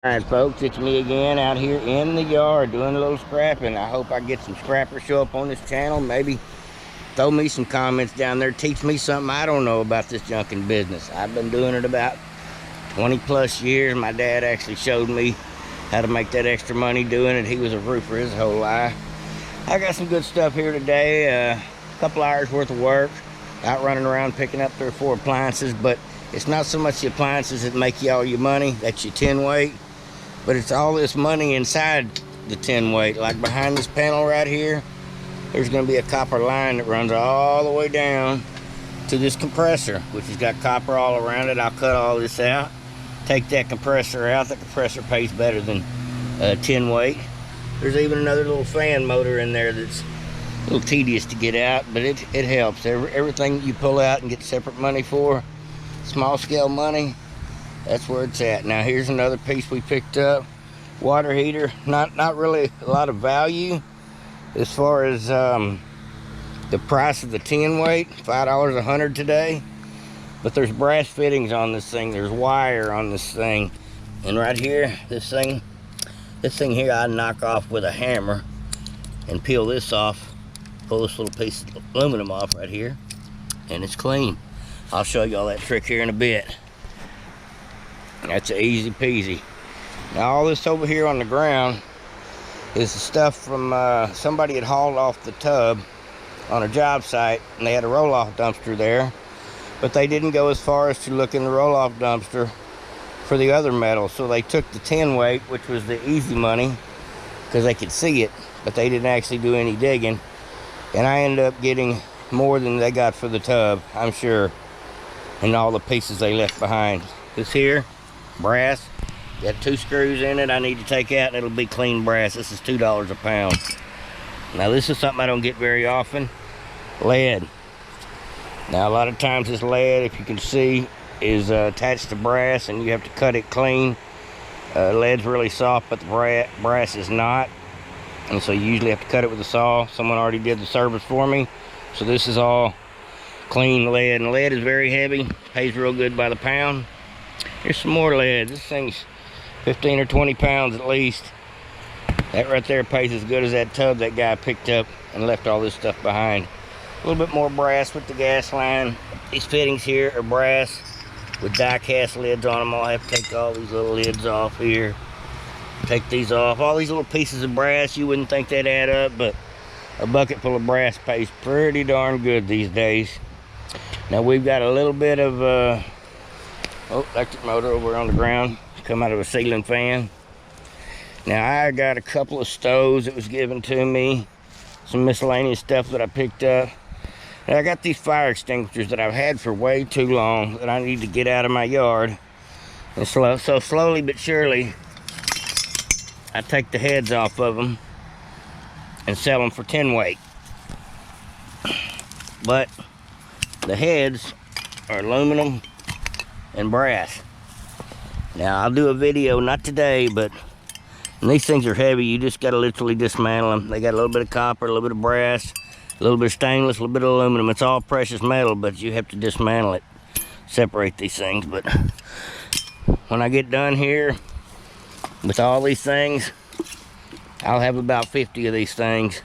Alright folks, it's me again out here in the yard doing a little scrapping. I hope I get some scrappers show up on this channel. Maybe throw me some comments down there, teach me something I don't know about this junking business. I've been doing it about 20 plus years. My dad actually showed me how to make that extra money doing it. He was a roofer his whole life. I got some good stuff here today. A couple hours worth of work, out running around picking up 3 or 4 appliances, but it's not so much the appliances that make you all your money. That's your 10 weight. But it's all this money inside the 10 weight. Like behind this panel right here, there's going to be a copper line that runs all the way down to this compressor, which has got copper all around it. I'll cut all this out, take that compressor out. The compressor pays better than 10 weight. There's even another little fan motor in there that's a little tedious to get out, but it helps. Everything you pull out and get separate money for, small scale money, that's where it's at. Now here's another piece we picked up. Water heater, not really a lot of value as far as the price of the 10 weight, $5 a hundred today. But there's brass fittings on this thing, there's wire on this thing. And right here, this thing here I knock off with a hammer and peel this off, pull this little piece of aluminum off right here, and it's clean. I'll show you all that trick here in a bit. That's easy peasy. Now all this over here on the ground is the stuff from somebody had hauled off the tub on a job site, and they had a roll-off dumpster there, but they didn't go as far as to look in the roll-off dumpster for the other metal. So they took the 10 weight, which was the easy money because they could see it, but they didn't actually do any digging, and I ended up getting more than they got for the tub, I'm sure, and all the pieces they left behind. This here, brass, got 2 screws in it I need to take out, and it'll be clean brass. This is $2 a pound. Now this is something I don't get very often. Lead. Now a lot of times this lead, if you can see, is attached to brass and you have to cut it clean. Lead's really soft, but the brass is not, and so you usually have to cut it with a saw. Someone already did the service for me, so this is all clean lead, and lead is very heavy, pays real good by the pound. Here's some more lead. This thing's 15 or 20 pounds at least. That right there pays as good as that tub that guy picked up and left all this stuff behind. A little bit more brass with the gas line. These fittings here are brass with die cast lids on them. I'll have to take all these little lids off here. Take these off. All these little pieces of brass, you wouldn't think they'd add up, but a bucket full of brass pays pretty darn good these days. Now we've got a little bit of electric motor over on the ground, come out of a ceiling fan. Now I got a couple of stoves that was given to me, some miscellaneous stuff that I picked up. And I got these fire extinguishers that I've had for way too long that I need to get out of my yard. And so slowly but surely, I take the heads off of them and sell them for 10 weight. But the heads are aluminum and brass. Now I'll do a video, not today, but these things are heavy. You just got to literally dismantle them. They got a little bit of copper, a little bit of brass, a little bit of stainless, a little bit of aluminum. It's all precious metal, but you have to dismantle it, separate these things. But when I get done here with all these things, I'll have about 50 of these things,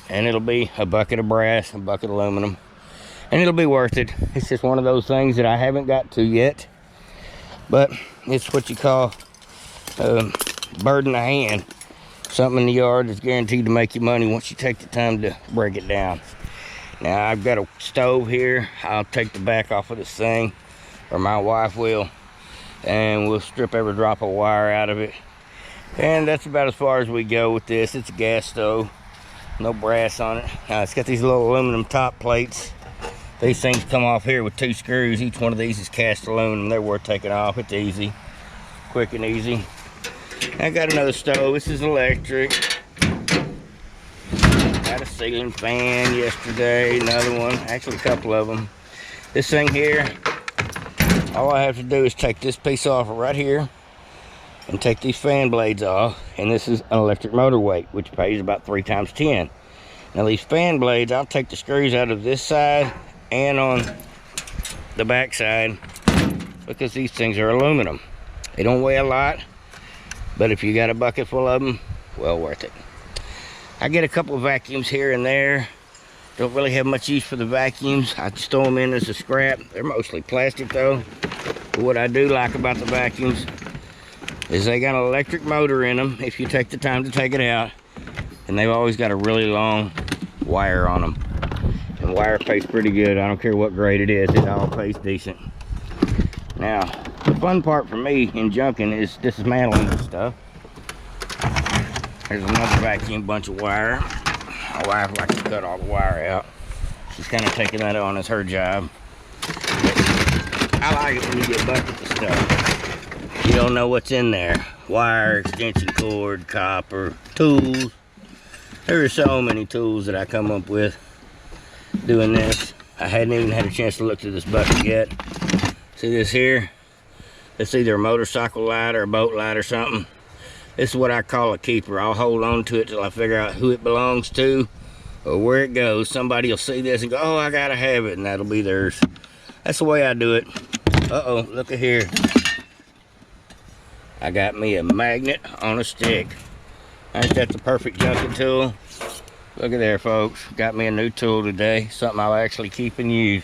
and it'll be a bucket of brass, a bucket of aluminum, and it'll be worth it. It's just one of those things that I haven't got to yet, but it's what you call bird in the hand. Something in the yard that's guaranteed to make you money once you take the time to break it down. Now I've got a stove here. I'll take the back off of this thing, or my wife will, and we'll strip every drop of wire out of it. And that's about as far as we go with this. It's a gas stove, no brass on it. Now it's got these little aluminum top plates. These things come off here with 2 screws. Each one of these is cast aluminum. They're worth taking off. It's easy, quick and easy. I got another stove. This is electric. Got a ceiling fan yesterday, another one, actually a couple of them. This thing here, all I have to do is take this piece off right here and take these fan blades off, and this is an electric motor weight, which pays about 3 times 10. Now these fan blades, I'll take the screws out of this side and on the back side because these things are aluminum. They don't weigh a lot. But if you got a bucket full of them, well worth it. I get a couple of vacuums here and there. Don't really have much use for the vacuums. I just throw them in as a scrap. They're mostly plastic though. But what I do like about the vacuums is they got an electric motor in them if you take the time to take it out. And they've always got a really long wire on them. And wire pays pretty good. I don't care what grade it is, it all pays decent. Now, the fun part for me in junking is dismantling this stuff. There's another vacuum bunch of wire. My wife likes to cut all the wire out. She's kind of taking that on as her job. But I like it when you get buckets of stuff. You don't know what's in there. Wire, extension cord, copper, tools. There are so many tools that I come up with doing this. I hadn't even had a chance to look through this bucket yet. See this here? It's either a motorcycle light or a boat light or something. This is what I call a keeper. I'll hold on to it till I figure out who it belongs to or where it goes. Somebody will see this and go, oh, I gotta have it, and that'll be theirs. That's the way I do it. Uh-oh, look at here. I got me a magnet on a stick. Ain't that the perfect junking tool? Look at there, folks. Got me a new tool today. Something I'll actually keep and use.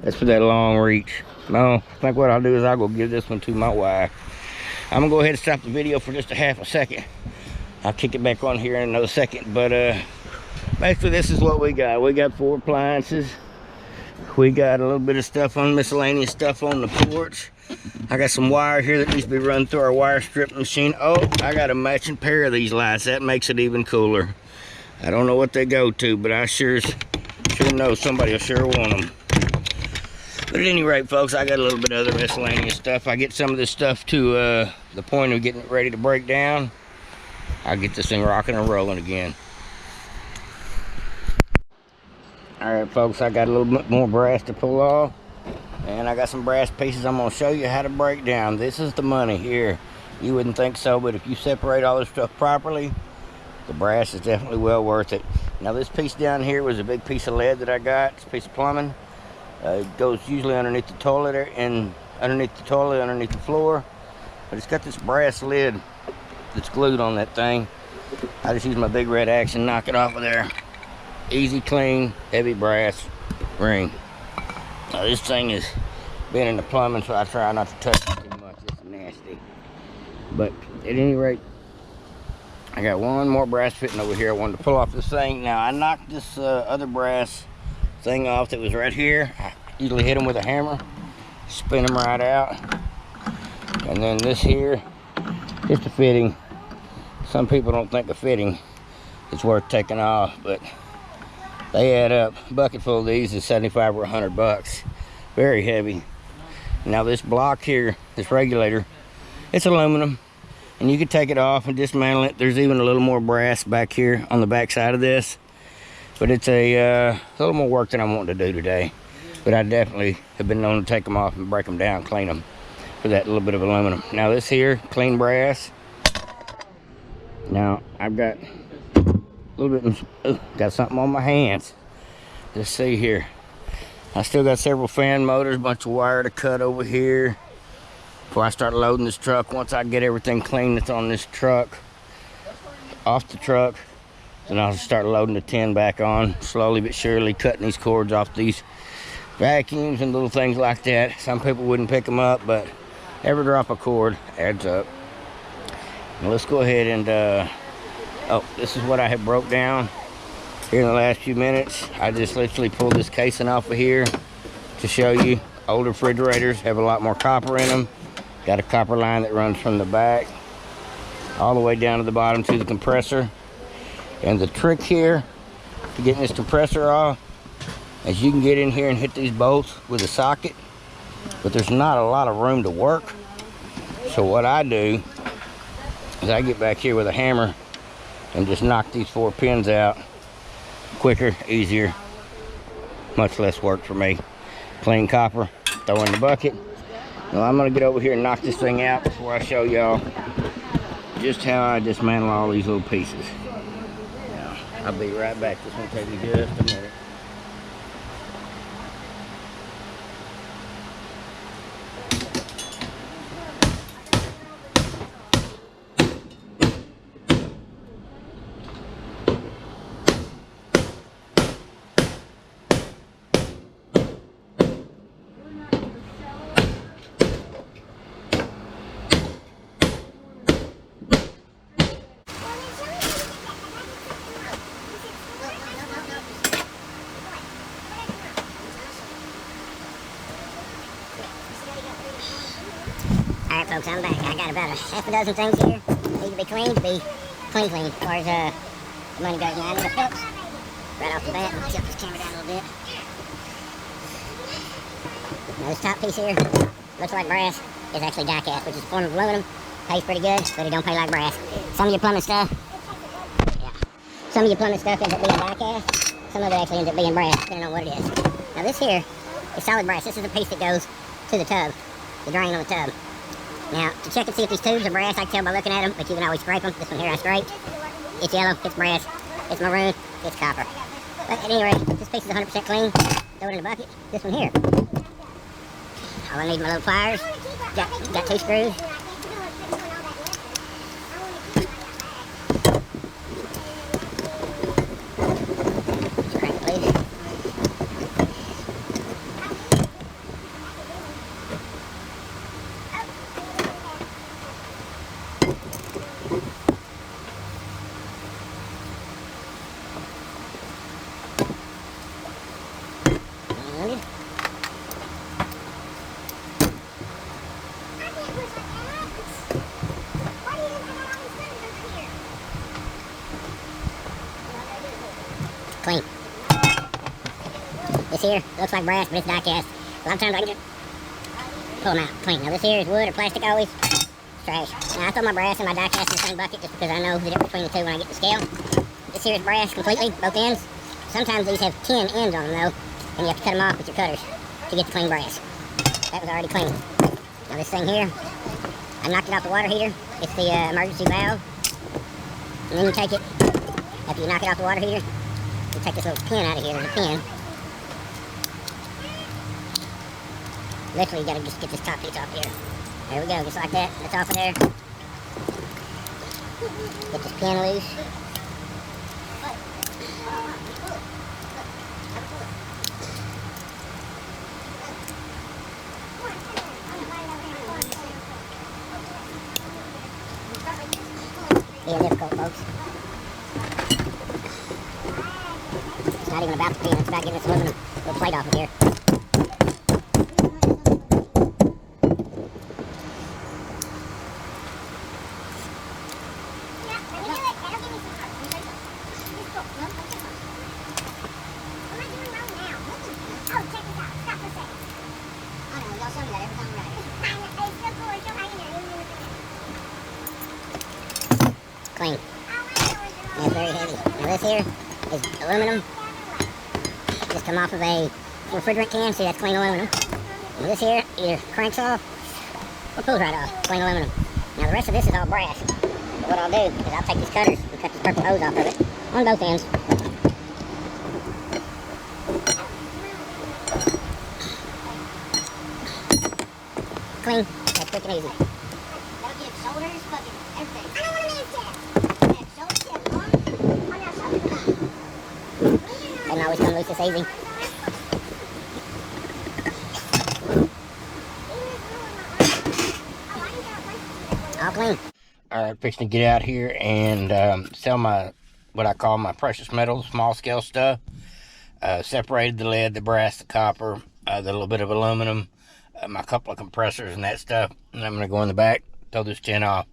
That's for that long reach. No, I think what I'll do is I'll go give this one to my wife. I'm gonna go ahead and stop the video for just a half a second. I'll kick it back on here in another second. But basically this is what we got. We got 4 appliances. We got a little bit of stuff on, miscellaneous stuff on the porch. I got some wire here that needs to be run through our wire stripping machine. Oh, I got a matching pair of these lights. That makes it even cooler. I don't know what they go to, but I sure know somebody will sure want them. But at any rate, folks, I got a little bit of other miscellaneous stuff. I get some of this stuff to the point of getting it ready to break down. I'll get this thing rocking and rolling again. Alright, folks, I got a little bit more brass to pull off. And I got some brass pieces I'm going to show you how to break down. This is the money here. You wouldn't think so, but if you separate all this stuff properly, the brass is definitely well worth it. Now this piece down here was a big piece of lead that I got. It's a piece of plumbing. It goes usually underneath the toilet and underneath the floor. But it's got this brass lid that's glued on that thing. I just use my big red axe and knock it off of there. Easy, clean, heavy brass ring. Now this thing has been in the plumbing, so I try not to touch it too much. It's nasty. But at any rate, I got one more brass fitting over here. I wanted to pull off this thing. Now I knocked this other brass thing off that was right here. I usually hit them with a hammer, spin them right out. And then this here, just a fitting. Some people don't think a fitting is worth taking off, but they add up. A bucket full of these is 75 or 100 bucks. Very heavy. Now this block here, this regulator, it's aluminum, and you can take it off and dismantle it. There's even a little more brass back here on the back side of this, but it's a little more work than I want to do today. But I definitely have been known to take them off and break them down, clean them for that little bit of aluminum. Now this here, clean brass. Now I've got a little bit, got something on my hands. Let's see here. I still got several fan motors, a bunch of wire to cut over here before I start loading this truck. Once I get everything clean that's on this truck off the truck, then I'll start loading the tin back on, slowly but surely cutting these cords off these vacuums and little things like that. Some people wouldn't pick them up, but every drop of cord adds up. Now let's go ahead and oh, this is what I have broke down here in the last few minutes. I just literally pulled this casing off of here to show you. Older refrigerators have a lot more copper in them. Got a copper line that runs from the back all the way down to the bottom to the compressor. And the trick here to getting this compressor off is you can get in here and hit these bolts with a socket, but there's not a lot of room to work. So what I do is I get back here with a hammer and just knock these 4 pins out. Quicker, easier, much less work for me. Clean copper, throw in the bucket. Now I'm gonna get over here and knock this thing out before I show y'all just how I dismantle all these little pieces. Now, I'll be right back. This won't take me just a minute. folks, I'm back. I got about a half a dozen things here. Need to be clean, clean. As far as the money goes now, I need a Phillips. Right off the bat, I'll tilt this camera down a little bit. Now this top piece here, looks like brass, is actually die cast, which is a form of aluminum. Pays pretty good, but it don't pay like brass. Some of your plumbing stuff, ends up being die cast. Some of it actually ends up being brass, depending on what it is. Now this here is solid brass. This is the piece that goes to the tub, the drain on the tub. Now, to check and see if these tubes are brass, I can tell by looking at them, but you can always scrape them. This one here I scraped. It's yellow, it's brass, it's maroon, it's copper. But at any rate, this piece is 100% clean. Throw it in the bucket. This one here. All I need are my little pliers. Got 2 screws. Crank it loose. Clean. This here looks like brass, but it's die cast. A lot of times I can just pull them out clean. Now this here is wood or plastic always. It's trash. Now I throw my brass and my die cast in the same bucket just because I know the difference between the two when I get the scale. This here is brass completely, both ends. Sometimes these have tin ends on them though, and you have to cut them off with your cutters to get the clean brass. That was already clean. Now this thing here, I knocked it off the water heater. It's the emergency valve. And then you take it, after you knock it off the water heater, you take this little pin out of here. There's a pin. Literally, you gotta just get this top piece off here. There we go, just like that. That's off of there. Get this pin loose. Being difficult, folks. It's not even about the pin, it's about getting this aluminum little plate off of here. Clean. And it's very heavy. Now this here is aluminum. Just come off of a refrigerant can. See, that's clean aluminum. And this here either cranks off or pulls right off. Clean aluminum. Now the rest of this is all brass. But what I'll do is I'll take these cutters and cut this purple hose off of it on both ends. Clean. That's quick and easy. That'll give shoulders, fucking everything. I don't want to man's chest. Doesn't always come loose this easy. All clean. Alright, fixing to get out here and sell my, what I call my precious metals, small scale stuff. Separated the lead, the brass, the copper, the little bit of aluminum, my couple of compressors and that stuff. And I'm going to go in the back, throw this tin off.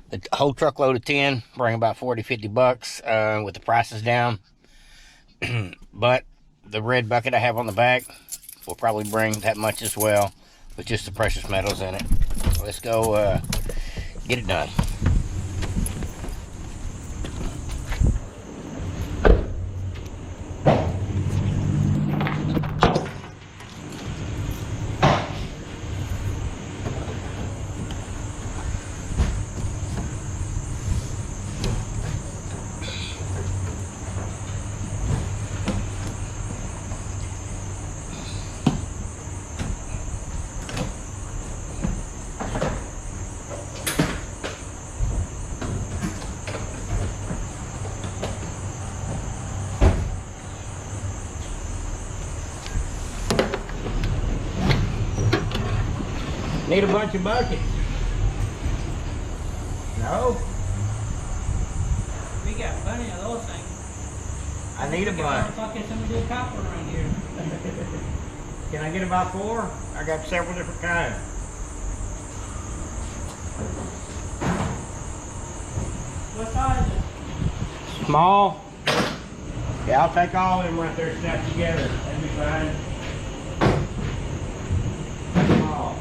The whole truckload of tin, bring about 40-50 bucks with the prices down. But the red bucket I have on the back will probably bring that much as well with just the precious metals in it. So let's go get it done. Need a bunch of buckets. No? We got plenty of those things. I need a bunch. Fucking somebody do copper around here. Can I get about 4? I got several different kinds. What size is it? Small. Yeah, I'll take all of them right there snapped together. That'd be fine. Small.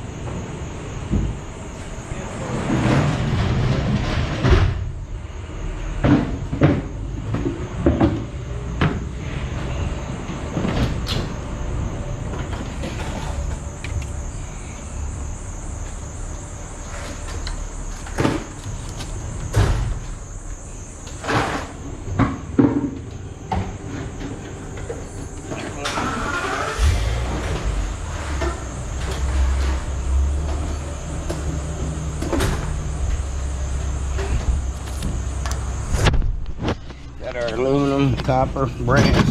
Got our aluminum, copper, brass,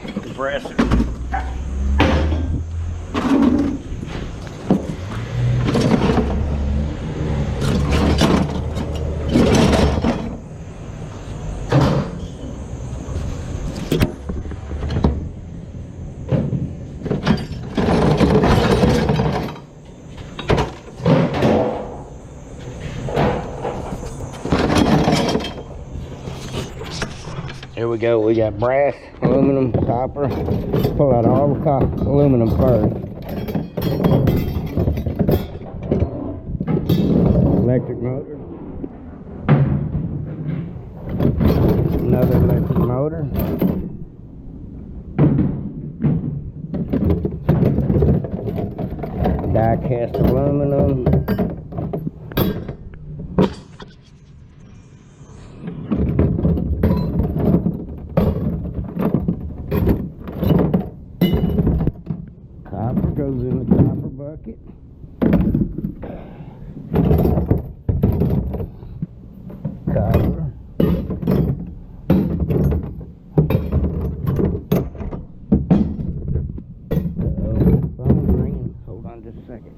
compressor. Here we go. We got brass, aluminum, copper. Pull out all the aluminum first. Electric motor. Another electric motor. Die cast aluminum. Copper goes in the copper bucket. Copper. Phone's ringing. Hold on just a second.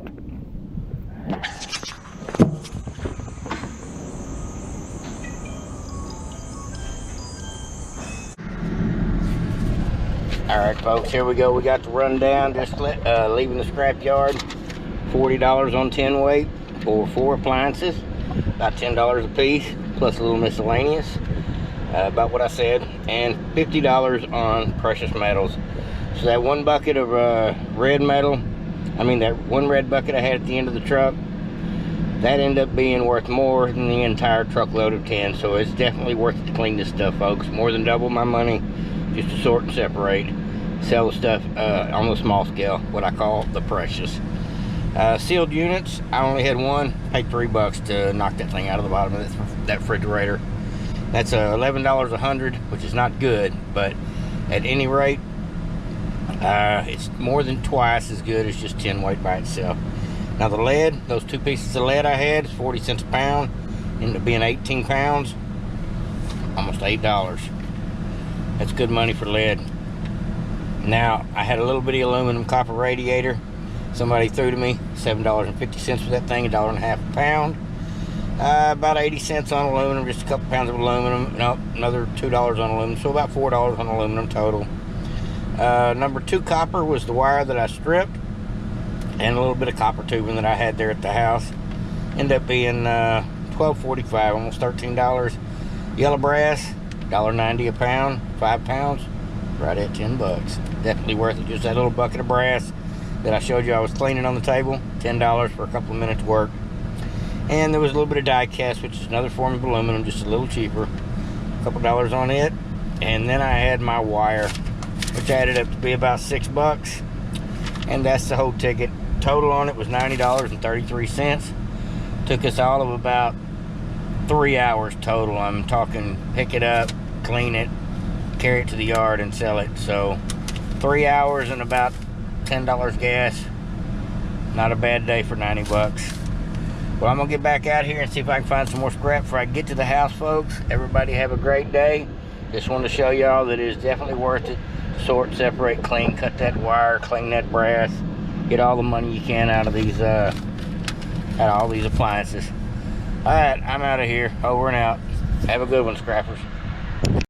Alright folks, here we go. We got the rundown, just leaving the scrap yard. $40 on 10 weight for 4 appliances. About $10 a piece, plus a little miscellaneous. About what I said. And $50 on precious metals. So that one bucket of red metal, that one red bucket I had at the end of the truck, that ended up being worth more than the entire truckload of 10. So it's definitely worth it to clean this stuff, folks. More than double my money just to sort and separate. Sell the stuff on the small scale, what I call the precious. Sealed units, I only had one. Paid $3 to knock that thing out of the bottom of that refrigerator. That's $11 a hundred, which is not good, but at any rate, it's more than twice as good as just 10 weight by itself. Now the lead, those 2 pieces of lead I had, is 40 cents a pound. Ended up being 18 pounds, almost $8. That's good money for lead. Now, I had a little bitty aluminum copper radiator. Somebody threw to me $7.50 for that thing, $1.50 a pound. About 80 cents on aluminum, just a couple pounds of aluminum. Nope, another $2 on aluminum, so about $4 on aluminum total. Number 2 copper was the wire that I stripped, and a little bit of copper tubing that I had there at the house. Ended up being $12.45, almost $13. Yellow brass, $1.90 a pound, 5 pounds. Right at 10 bucks. Definitely worth it. Just that little bucket of brass that I showed you I was cleaning on the table. $10 for a couple of minutes work. And there was a little bit of die cast, which is another form of aluminum, just a little cheaper. A couple dollars on it. And then I had my wire, which added up to be about $6. And that's the whole ticket. Total on it was $90.33. Took us all of about 3 hours total. I'm talking pick it up, clean it, carry it to the yard and sell it. So 3 hours and about $10 gas. Not a bad day for 90 bucks. Well, I'm gonna get back out here and see if I can find some more scrap before I get to the house, folks. Everybody have a great day. Just wanted to show y'all that it is definitely worth it to sort, separate, clean, cut that wire, clean that brass, get all the money you can out of these out of all these appliances. All right, I'm out of here. Over and out. Have a good one, scrappers.